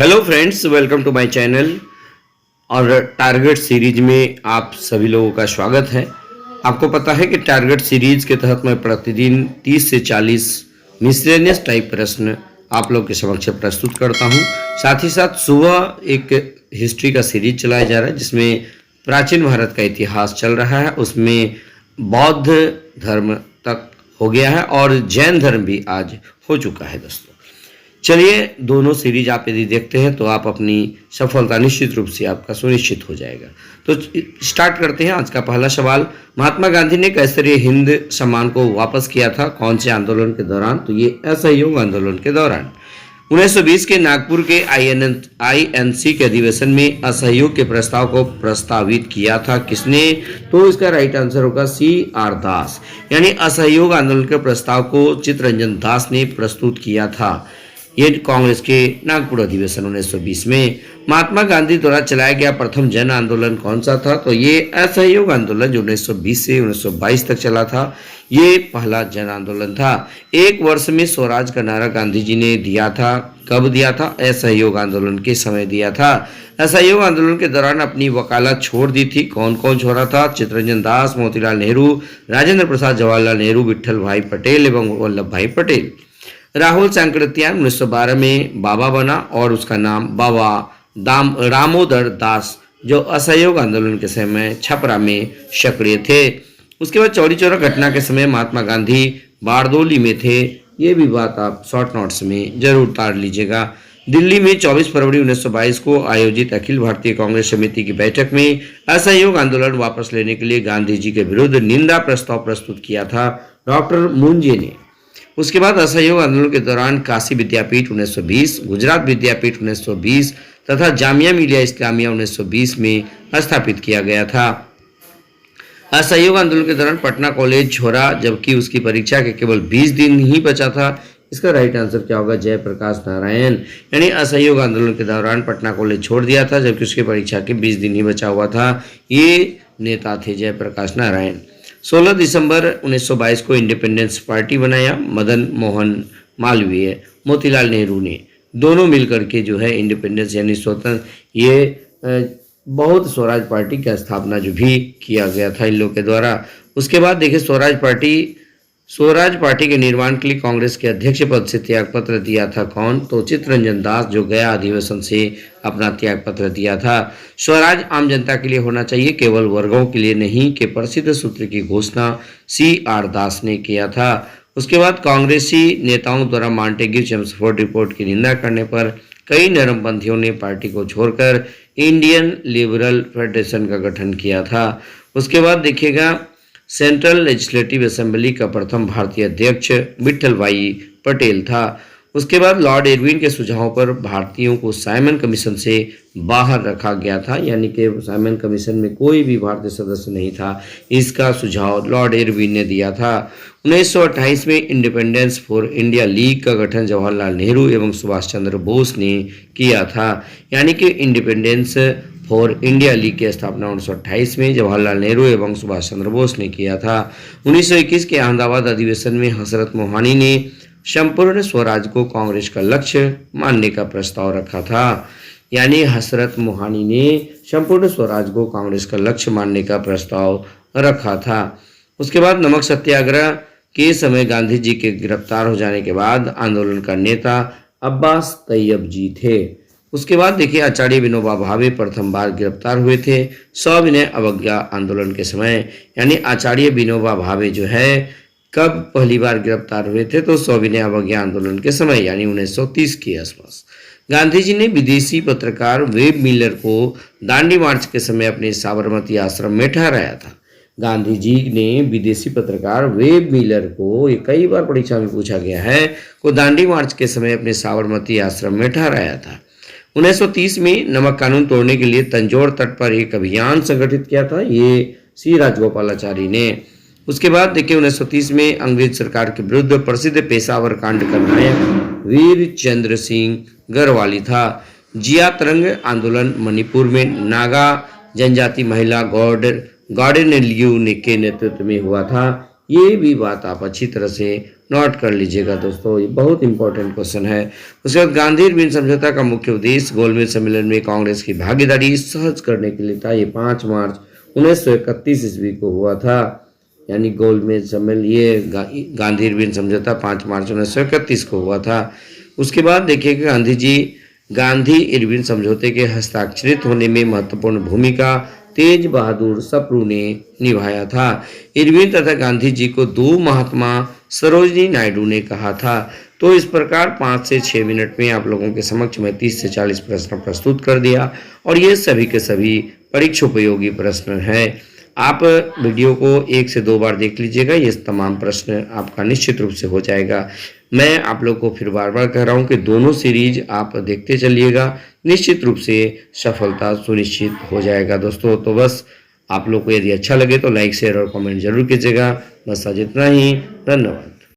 Hello friends, welcome to my channel. और target series में आप सभी लोगों का स्वागत है। आपको पता है कि टारगेट सीरीज के तहत मैं प्रतिदिन 30 से 40 मिसलेनियस टाइप प्रश्न आप लोग के समक्ष प्रस्तुत करता हूं। साथ ही साथ सुबह एक हिस्ट्री का सीरीज चलाया जा रहा है जिसमें प्राचीन भारत का इतिहास चल रहा है। उसमें बौद्ध धर्म तक हो गया है और जैन धर्म भी आज हो चुका है दोस्तों। चलिए, दोनों सीरीज आप यदि देखते हैं तो आप अपनी सफलता निश्चित रूप से आपका सुनिश्चित हो जाएगा। तो स्टार्ट करते हैं। आज का पहला सवाल, महात्मा गांधी ने कैसरिया हिंद सम्मान को वापस किया था? कौन से आंदोलन के दौरान? तो ये असहयोग आंदोलन के दौरान। 1920 के नागपुर के आईएनसी के अधिवेशन में असहयोग के प्रस्ताव को प्रस्तावित किया था किसने? तो इसका राइट आंसर होगा CR दास। यानी असहयोग आंदोलन के प्रस्ताव को चित्तरंजन दास ने प्रस्तुत किया था। ये कांग्रेस के नागपुर अधिवेशन 1920 में। महात्मा गांधी द्वारा चलाया गया प्रथम जन आंदोलन कौन सा था? तो ये असहयोग आंदोलन जो 1920 से 1922 तक चला था, ये पहला जन आंदोलन था। एक वर्ष में स्वराज का नारा गांधी जी ने दिया था। कब दिया था? असहयोग आंदोलन के समय दिया था। असहयोग आंदोलन के दौरान अपनी वकालत छोड़ दी थी। कौन कौन छोड़ा था? चित्तरंजन दास, मोतीलाल नेहरू, राजेंद्र प्रसाद, जवाहरलाल नेहरू, विट्ठल भाई पटेल एवं वल्लभ भाई पटेल। राहुल सांकृत्यायन 1912 में बाबा बना और उसका नाम बाबा रामोदर दास, जो असहयोग आंदोलन के समय छपरा में सक्रिय थे। उसके बाद चौरी चौरा घटना के समय महात्मा गांधी बारदोली में थे। ये भी बात आप शॉर्ट नोट्स में जरूर उतार लीजिएगा। दिल्ली में 24 फरवरी 1922 को आयोजित अखिल भारतीय कांग्रेस समिति की बैठक में असहयोग आंदोलन वापस लेने के लिए गांधी जी के विरुद्ध निंदा प्रस्ताव प्रस्तुत किया था डॉक्टर मुंजे ने। उसके बाद असहयोग आंदोलन के दौरान काशी विद्यापीठ 1920, गुजरात विद्यापीठ 1920 तथा जामिया मिलिया इस्लामिया 1920 में स्थापित किया गया था। असहयोग आंदोलन के दौरान पटना कॉलेज छोड़ा जबकि उसकी परीक्षा के केवल 20 दिन ही बचा था। इसका राइट आंसर क्या होगा? जयप्रकाश नारायण। यानी असहयोग आंदोलन के दौरान पटना कॉलेज छोड़ दिया था जबकि उसकी परीक्षा के 20 दिन ही बचा हुआ था। ये नेता थे जयप्रकाश नारायण। 16 दिसंबर 1922 को इंडिपेंडेंस पार्टी बनाया मदन मोहन मालवीय, मोतीलाल नेहरू ने, दोनों मिलकर के जो है इंडिपेंडेंस यानी स्वतंत्र, ये बहुत स्वराज पार्टी की स्थापना जो भी किया गया था इन लोगों के द्वारा। उसके बाद देखिए, स्वराज पार्टी के निर्माण के लिए कांग्रेस के अध्यक्ष पद से त्यागपत्र दिया था कौन? तो चित्तरंजन दास, जो गया अधिवेशन से अपना त्यागपत्र दिया था। स्वराज आम जनता के लिए होना चाहिए, केवल वर्गों के लिए नहीं के प्रसिद्ध सूत्र की घोषणा CR दास ने किया था। उसके बाद कांग्रेसी नेताओं द्वारा मांटेग्यू चेम्सफोर्ड रिपोर्ट की निंदा करने पर कई नरमपंथियों ने पार्टी को छोड़कर इंडियन लिबरल फेडरेशन का गठन किया था। उसके बाद देखिएगा, सेंट्रल लेजिस्लेटिव असेंबली का प्रथम भारतीय अध्यक्ष विट्ठल भाई पटेल था। उसके बाद लॉर्ड इरविन के सुझाव पर भारतीयों को साइमन कमीशन से बाहर रखा गया था। यानी कि साइमन कमीशन में कोई भी भारतीय सदस्य नहीं था। इसका सुझाव लॉर्ड इरविन ने दिया था। 1928 में इंडिपेंडेंस फॉर इंडिया लीग का गठन जवाहरलाल नेहरू एवं सुभाष चंद्र बोस ने किया था। यानी कि इंडिपेंडेंस फॉर इंडिया लीग की स्थापना 1928 में जवाहरलाल नेहरू एवं सुभाष चंद्र बोस ने किया था। 1921 के अहमदाबाद अधिवेशन में हजरत मोहानी ने संपूर्ण स्वराज को कांग्रेस का लक्ष्य मानने का प्रस्ताव रखा था। यानी हजरत मोहानी ने संपूर्ण स्वराज को कांग्रेस का लक्ष्य मानने का प्रस्ताव रखा था। उसके बाद नमक सत्याग्रह के समय गांधी जी के गिरफ्तार हो जाने के बाद आंदोलन का नेता अब्बास तैयब जी थे। उसके बाद देखिए, आचार्य विनोबा भावे प्रथम बार गिरफ्तार हुए थे सविनय अवज्ञा आंदोलन के समय। यानी आचार्य विनोबा भावे जो है कब पहली बार गिरफ्तार हुए थे? तो सविनय अवज्ञा आंदोलन के समय, यानी 1930 के आसपास। गांधी जी ने विदेशी पत्रकार वेब मिलर को दांडी मार्च के समय अपने साबरमती आश्रम में ठहराया था। गांधी जी ने विदेशी पत्रकार वेब मिलर को, ये कई बार परीक्षा में पूछा गया है, को दांडी मार्च के समय अपने साबरमती आश्रम में ठहराया था। 1930 में नमक कानून तोड़ने के लिए तंजौर तट पर एक अभियान संगठित किया था, ये C राजगोपालाचारी ने। उसके बाद देखिए, 1930 में अंग्रेज सरकार के विरुद्ध प्रसिद्ध पेशावर कांड का नायक वीर चंद्र सिंह गढ़वाली था। जिया तरंग आंदोलन मणिपुर में नागा जनजाति महिला गॉर्डन लियू के नेतृत्व में हुआ था। ये भी बात आप अच्छी तरह से नोट कर लीजिएगा दोस्तों, ये बहुत इंपॉर्टेंट क्वेश्चन है। उसके बाद गांधी इरविन समझौता का मुख्य उद्देश्य गोलमेज सम्मेलन में कांग्रेस की भागीदारी सहज करने के लिए था। ये 5 मार्च 1931 ईस्वी को हुआ था, यानी गोलमेज सम्मेलन, ये गांधी इरविन समझौता 5 मार्च 1931 को हुआ था। उसके बाद देखिएगा गांधी इरविन समझौते के हस्ताक्षरित होने में महत्वपूर्ण भूमिका तेज बहादुर सप्रू ने निभाया था। इरविन तथा गांधी जी को 2 महात्मा सरोजिनी नायडू ने कहा था। तो इस प्रकार 5 से 6 मिनट में आप लोगों के समक्ष मैं 30 से 40 प्रश्न प्रस्तुत कर दिया, और ये सभी के सभी परीक्षोपयोगी प्रश्न हैं। आप वीडियो को 1 से 2 बार देख लीजिएगा, ये तमाम प्रश्न आपका निश्चित रूप से हो जाएगा। मैं आप लोग को फिर बार बार कह रहा हूँ कि दोनों सीरीज आप देखते चलिएगा, निश्चित रूप से सफलता सुनिश्चित हो जाएगा दोस्तों। तो बस आप लोग को यदि अच्छा लगे तो लाइक शेयर और कमेंट जरूर कीजिएगा। बस आज इतना ही, धन्यवाद।